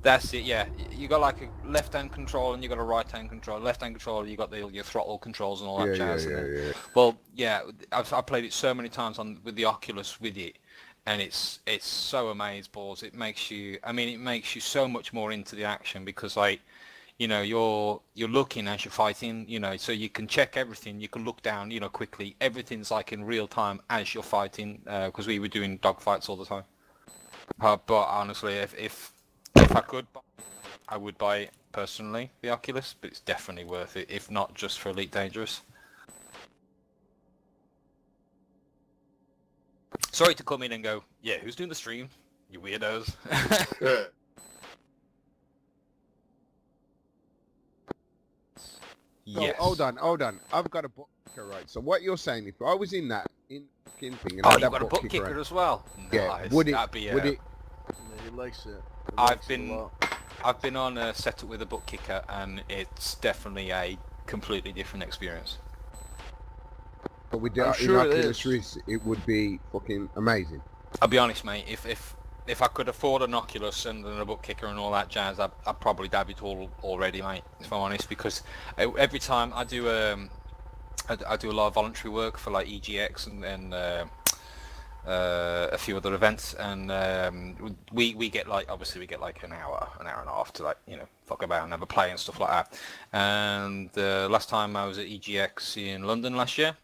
That's it, yeah. You got like a left-hand control and you got a right-hand control. Left-hand control, you got your throttle controls and all that jazz. Well, yeah, I've played it so many times with the Oculus with it, and it's so amazeballs. It makes you, I mean, it makes you so much more into the action because like, you know, you're looking as you're fighting, you know, so you can check everything. You can look down, you know, quickly. Everything's like in real time as you're fighting, because we were doing dogfights all the time. But honestly, if I could, I would buy it personally, the Oculus, but it's definitely worth it, if not just for Elite Dangerous. Sorry to come in and go, yeah, who's doing the stream? You weirdos. Yes. So, hold on. I've got a book kicker, right? So what you're saying, if I was in that thing and oh, you've got a book kicker as well? Yeah. Nice. Would it? Yeah, he likes it. I've been on a setup with a book kicker, and it's definitely a completely different experience. But with the Oculus Rift, it would be fucking amazing. I'll be honest, mate. If I could afford an Oculus and a book kicker and all that jazz, I'd probably dab it all already, mate. If I'm honest, because every time I do I do a lot of voluntary work for like EGX and a few other events, and we get like, obviously we get like an hour and a half to like, you know, fuck about and have a play and stuff like that. And last time I was at EGX in London last year,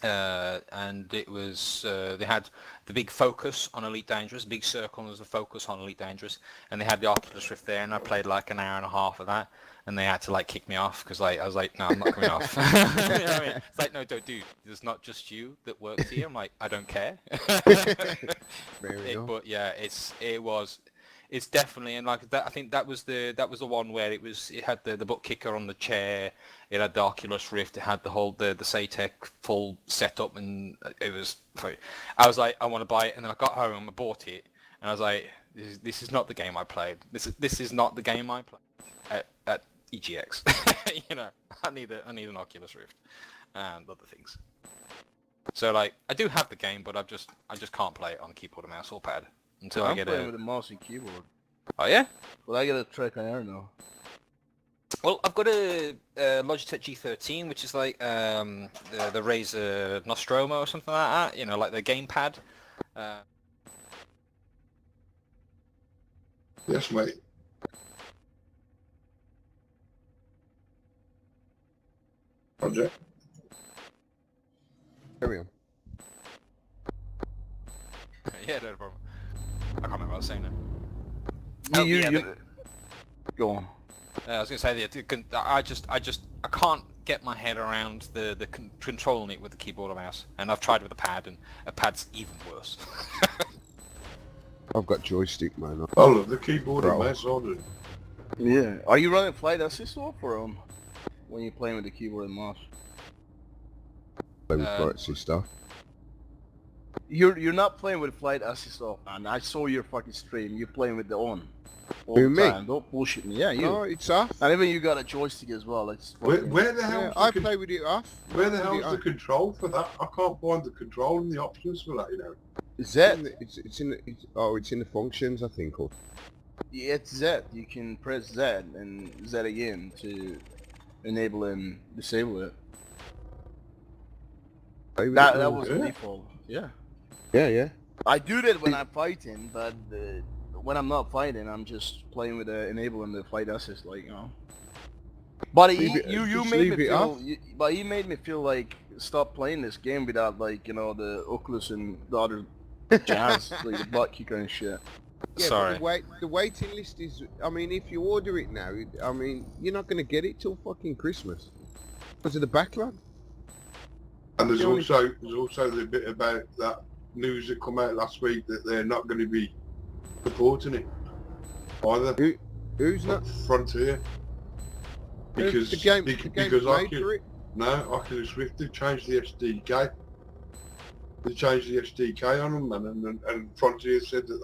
and it was they had the big focus on Elite Dangerous, big circle was the focus on Elite Dangerous, and they had the Oculus Rift there, and I played like an hour and a half of that, and they had to like kick me off because like I was like, no, I'm not coming off. You know what I mean? It's like, no, don't, dude, there's not just you that works here. I'm like, I don't care. But yeah, it's definitely, and like that, I think that was the one where it had the book kicker on the chair, it had the Oculus Rift, it had the whole the Satec full setup, and it was, I was like, I want to buy it, and then I got home, I bought it, and I was like, this is not the game I played. This is not the game I played at EGX. You know, I need an Oculus Rift and other things. So like, I do have the game, but I just can't play it on keyboard and mouse or pad. Until I get playing with a mouse and keyboard. Oh yeah? Well, I get a track on air now. Well, I've got a Logitech G13, which is like the Razer Nostromo or something like that. You know, like the gamepad. Yes, mate. Project. Carry on. Yeah, no problem. I can't remember what I was saying now. Go on. I was going to say that I can't get my head around the controlling it with the keyboard and mouse, and I've tried with a pad, and a pad's even worse. I've got joystick, man. I love the keyboard and mouse on it. Yeah. Are you running Flight Assist off or when you're playing with the keyboard and mouse? Play with Flight Assist stuff. You're not playing with Flight Assist off, man. I saw your fucking stream. You're playing with the on. Who, me? Don't bullshit me. Yeah, you. No, it's off. And even you got a joystick as well. It's where the hell? Yeah, I play with it off. Where the hell's the control for that? I can't find the control and the options for that. You know. Z. It's in the functions, I think. Or... Yeah, it's Z. You can press Z and Z again to enable and disable it. That was the default. Yeah. Yeah. I do that when I'm fighting, but when I'm not fighting, I'm just playing with the enable and the Flight Assist, like, you know. But you made me feel, but he made me feel like stop playing this game without, like, you know, the Oculus and the other jazz, like the butt kicker and shit. Yeah, sorry. But the waiting list is, I mean, if you order it now, I mean, you're not going to get it till fucking Christmas because of the backlog. And there's also the bit about that news that come out last week that they're not going to be supporting it either. Who's not? Frontier. Because the game's made for it. No, Oculus Rift, they've changed the SDK. They changed the SDK on them, and Frontier said that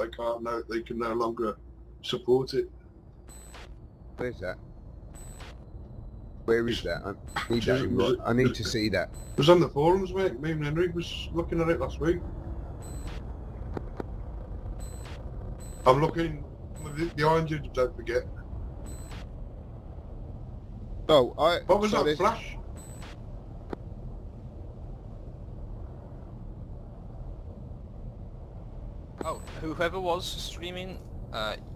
they can no longer support it. Where's that? Where is that? I need to see that. It was on the forums, mate. Me and Henry was looking at it last week. I'm looking with the oranges, don't forget. Oh, What was that flash? Oh, whoever was streaming,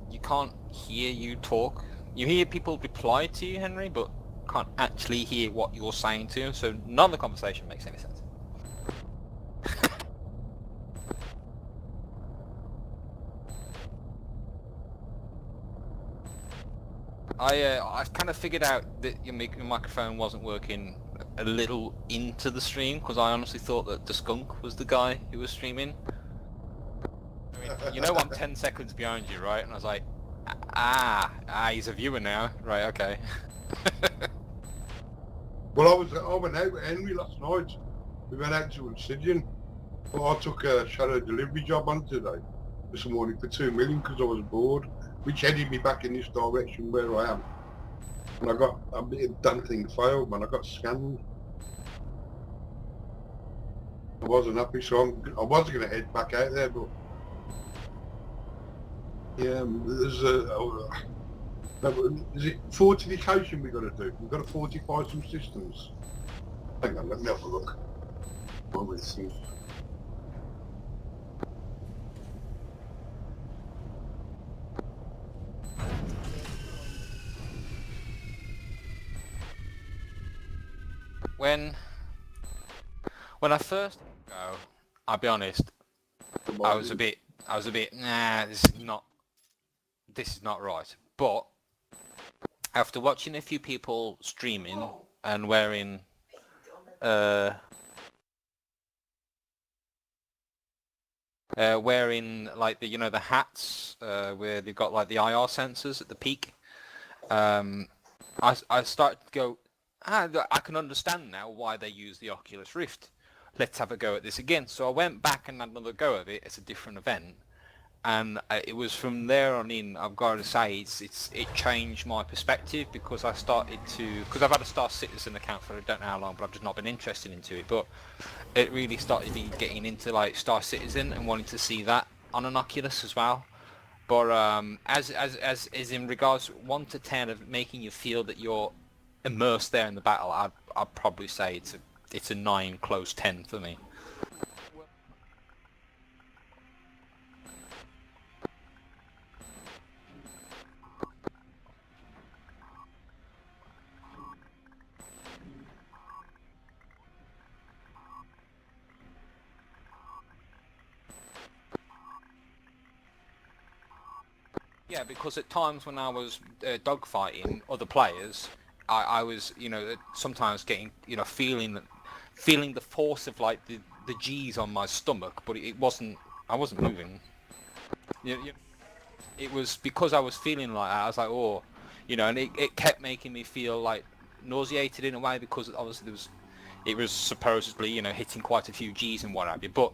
you can't hear you talk. You hear people reply to you, Henry, but can't actually hear what you're saying to them, so none of the conversation makes any sense. I kind of figured out that your microphone wasn't working a little into the stream, because I honestly thought that the skunk was the guy who was streaming. I mean, you know I'm 10 seconds behind you, right? And I was like, he's a viewer now. Right, okay. Well, I went out with Henry last night. We went out to Obsidian. Well, I took a shadow delivery job on today this morning for 2 million because I was bored, which headed me back in this direction where I am. And I got a bit of damn thing failed, man. I got scanned. I wasn't happy, so I was going to head back out there, but yeah, there's is it fortification we got to do? We've got to fortify some systems. Hang on, let me have a look. What we see. When I first go, I'll be honest, I was a bit, nah, this is not right. But after watching a few people streaming and wearing like the the hats where they've got like the IR sensors at the peak, I started to go, I can understand now why they use the Oculus Rift. Let's have a go at this again. So I went back and had another go at it. It's a different event, and it was from there on in, I've got to say, it changed my perspective, because I started to, because I've had a Star Citizen account for I don't know how long, but I've just not been interested into it. But it really started me getting into like Star Citizen and wanting to see that on an Oculus as well. But as in regards 1 to 10 of making you feel that you're immersed there in the battle, I'd probably say it's a 9 close 10 for me. Yeah, because at times when I was dogfighting other players, I was, sometimes getting, feeling the force of like the G's on my stomach, but I wasn't moving. It was because I was feeling like that. I was like, oh, and it kept making me feel like nauseated in a way, because obviously it was supposedly, hitting quite a few G's and what have you, but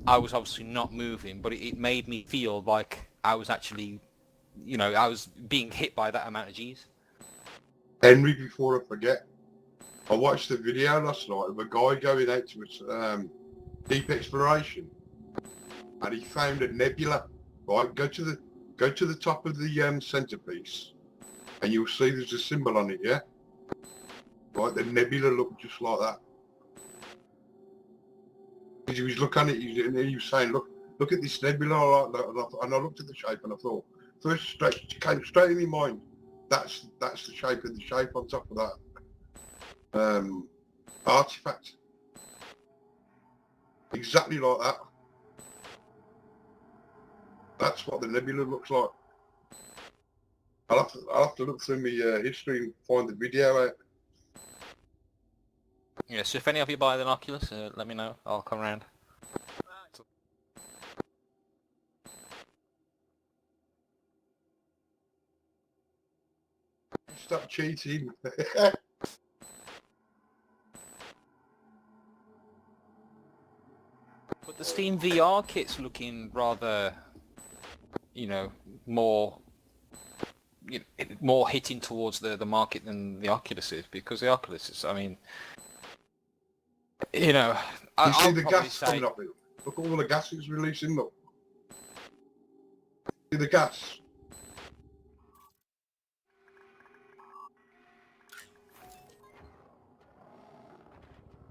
I was obviously not moving, but it made me feel like I was actually, I was being hit by that amount of G's. Henry, before I forget, I watched the video last night of a guy going out to deep exploration, and he found a nebula. Right, go to the top of the centerpiece, and you'll see there's a symbol on it. Yeah, right. The nebula looked just like that. He was looking at it, and he was saying, "Look at this nebula." And I looked at the shape, and I thought, came straight in my mind. That's the shape of the shape on top of that artifact. Exactly like that. That's what the nebula looks like. I'll have to look through my history and find the video out. Yeah, so if any of you buy an Oculus, let me know. I'll come around. Stop cheating. But the Steam VR kit's looking rather, more hitting towards the market than the Oculus is, because the Oculus is, I mean, you see the gas coming up. Look at all the gas it's releasing. Look, see the gas.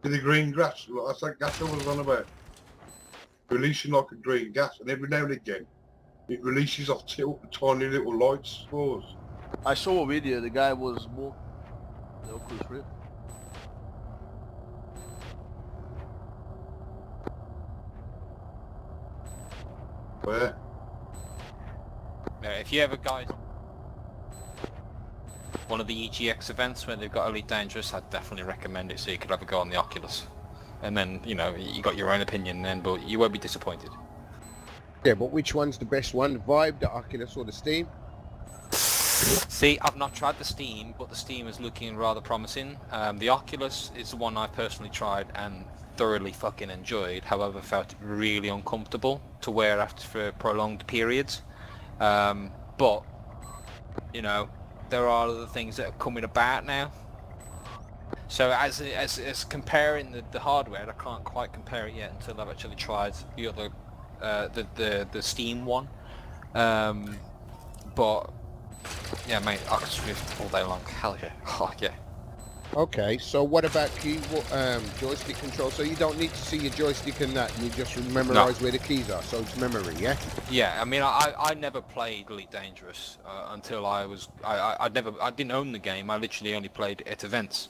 with the green gas. That's that gas I was on about. Releasing like a green gas, and every now and again, it releases off tiny little light spores. I saw a video. The guy was walking the Oculus Rift. Where? Yeah, if you ever guys one of the EGX events where they've got Elite Dangerous, I'd definitely recommend it so you could have a go on the Oculus. And then, you know, you got your own opinion then, but you won't be disappointed. Yeah, but which one's the best one? The Vive, the Oculus, or the Steam? See, I've not tried the Steam, but the Steam is looking rather promising. The Oculus is the one I personally tried and thoroughly fucking enjoyed, however felt really uncomfortable to wear after for prolonged periods. But, you know, there are other things that are coming about now. So as comparing the hardware, I can't quite compare it yet until I've actually tried the other, the Steam one. But yeah, mate, Oculus Rift all day long. Hell yeah, oh yeah. Okay, so what about joystick control? So you don't need to see your joystick and that, you just memorize where the keys are, so it's memory, yeah? Yeah, I mean, I never played Elite Dangerous until I didn't own the game. I literally only played it at events.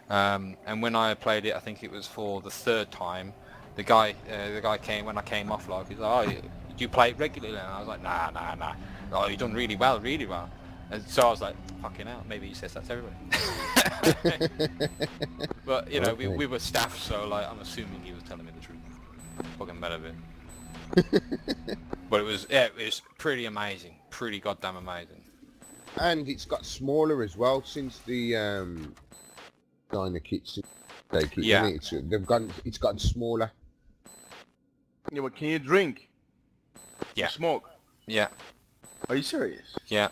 And when I played it, I think it was for the third time. The guy came when I came off, like, he's like, "Oh, do you play it regularly?" And I was like, "Nah. Oh, you done really well. And so I was like, "Fucking hell, maybe he says that to everybody." But you know, okay. we were staff, so like, I'm assuming he was telling me the truth. Fucking better bit. But it was pretty amazing, pretty goddamn amazing. And it's got smaller as well since the Dyna kits. Yeah. It's gotten smaller. Yeah, but can you drink? Yeah. Smoke? Yeah. Are you serious? Yeah.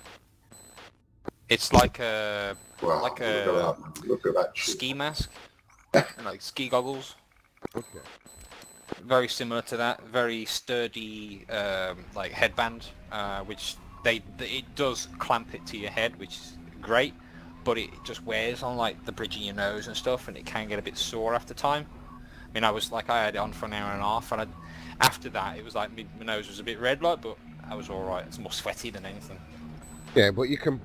It's like a Look at that shit. ski mask, like ski goggles. Okay. Very similar to that. Very sturdy, like headband, which it does clamp it to your head, which is great. But it just wears on like the bridge of your nose and stuff, and it can get a bit sore after time. I mean, I had it on for an hour and a half, and after that, it was like my nose was a bit red, like, but I was all right. It's more sweaty than anything. Yeah, but you can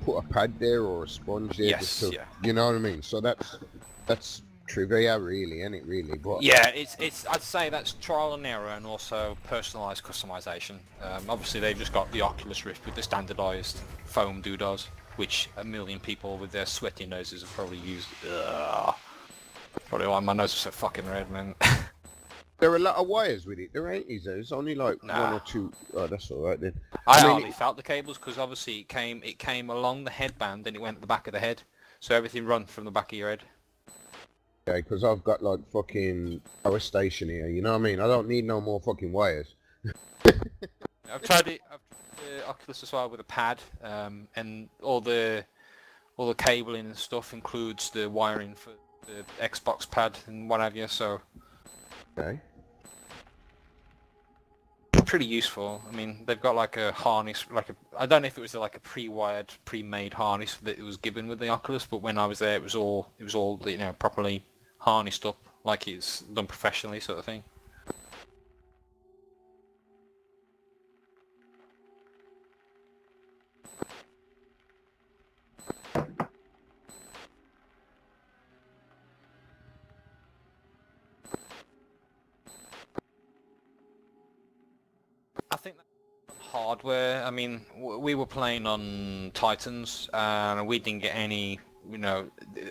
put a pad there or a sponge there. Yes, just to, yeah. You know what I mean? So that's trivia, really, isn't it? Really, but Yeah, it's. I'd say that's trial and error, and also personalised customization. Obviously, they've just got the Oculus Rift with the standardised foam doodahs, which a million people with their sweaty noses have probably used. Probably why my nose is so fucking red, man. there are a lot of wires with it. There ain't, is there? It's only like Nah. one or two. Oh, that's all right then. I mean, hardly felt the cables because obviously it came along the headband and it went to the back of the head, so everything run from the back of your head. Okay, because I've got like fucking power station here. You know what I mean? I don't need no more fucking wires. I've tried it. I've tried the Oculus as well with a pad, and all the cabling and stuff includes the wiring for the Xbox pad and what have you. So Okay. pretty useful. I mean, they've got like a harness, I don't know if it was like a pre-wired, pre-made harness that it was given with the Oculus, but when I was there, it was all you know, properly harnessed up, like it's done professionally, sort of thing. I think hardware. I mean, we were playing on Titans, and we didn't get any, you know,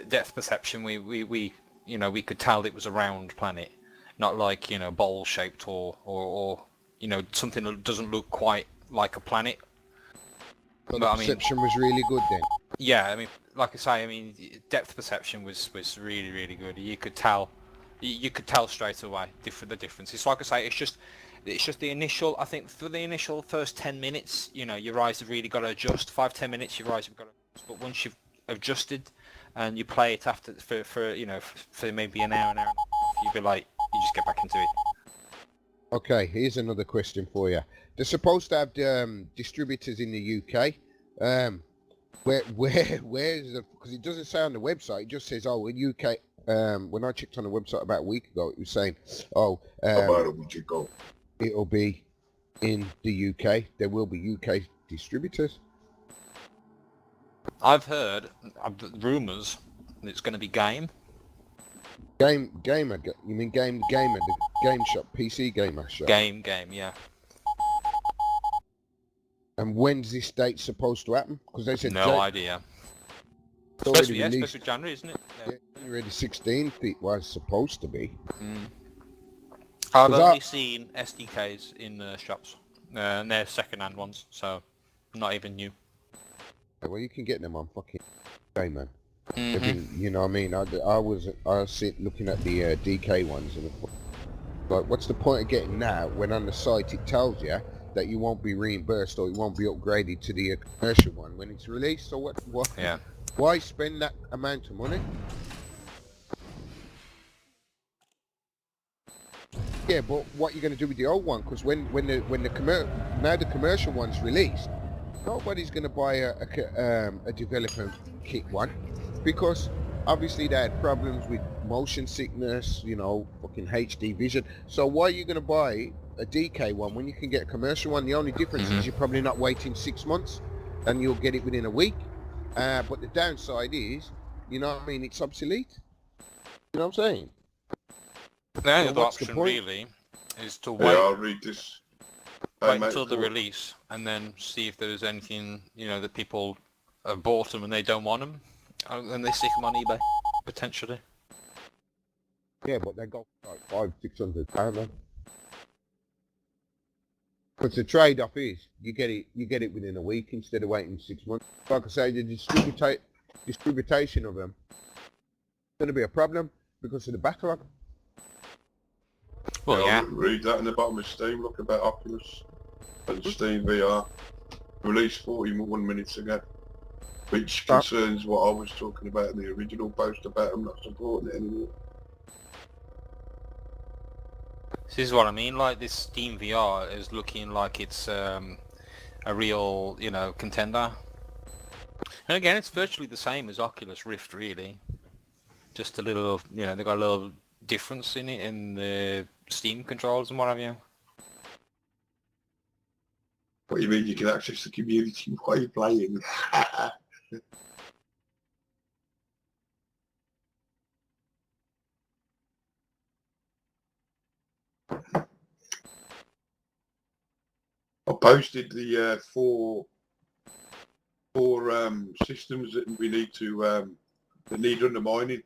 depth perception. We you know, we could tell it was a round planet, not like, you know, bowl shaped or you know, something that doesn't look quite like a planet. So the perception was really good then. Yeah, I mean, like I say, I mean, depth perception was really, really good. You could tell straight away the difference. It's like I say, it's just the initial, I think for the initial first 10 minutes, you know, your eyes have really got to adjust. 5-10 minutes, your eyes have got to adjust. But once you've adjusted and you play it after for you know, for maybe an hour and a half, you'll be like, you just get back into it. Okay, here's another question for you. They're supposed to have distributors in the UK. Where's the? Because it doesn't say on the website. It just says, oh, in UK, when I checked on the website about a week ago, it was saying, oh, about a week ago, it'll be in the UK. There will be UK distributors. I've heard rumours it's going to be Game. Gamer, you mean gamer, the game shop, PC gamer shop? Game, yeah. And when's this date supposed to happen? Because they said... No idea. It's already Supposed released. to be January, isn't it? Yeah, January the 16th it was supposed to be. I've only seen SDKs in shops. And they're second-hand ones, so not even new. Well, you can get them on fucking eBay, man. You know what I mean? I was looking at the DK ones and like, what's the point of getting now when on the site it tells you that you won't be reimbursed or it won't be upgraded to the commercial one when it's released? So what? Yeah. Why spend that amount of money? Yeah, but what are you going to do with the old one? Because when the commercial one's released, nobody's going to buy a developer kit one, because obviously they had problems with motion sickness, you know, fucking HD vision. So why are you going to buy a DK one when you can get a commercial one? The only difference is you're probably not waiting 6 months and you'll get it within a week. But the downside is, you know what I mean, it's obsolete. You know what I'm saying? The only other option really is to wait. Yeah, I'll read this. Wait until the release and then see if there's anything, you know, that people have bought them and they don't want them, and they stick them on eBay potentially. Yeah, but they go for like £500-600, because the trade-off is you get it within a week instead of waiting 6 months. Like I say, the distribution of them is going to be a problem because of the backlog. Well, yeah. Read that in the bottom of Steam. Look about Oculus and Steam VR. Released 41 minutes ago. Which concerns what I was talking about in the original post about them not supporting it anymore. This is what I mean, like this Steam VR is looking like it's a real, you know, contender. And again, it's virtually the same as Oculus Rift, really. Just a little, you know, they've got a little difference in it in the Steam controls and what have you. What do you mean you can access the community while you're playing? I posted the four systems that we need to that need undermining.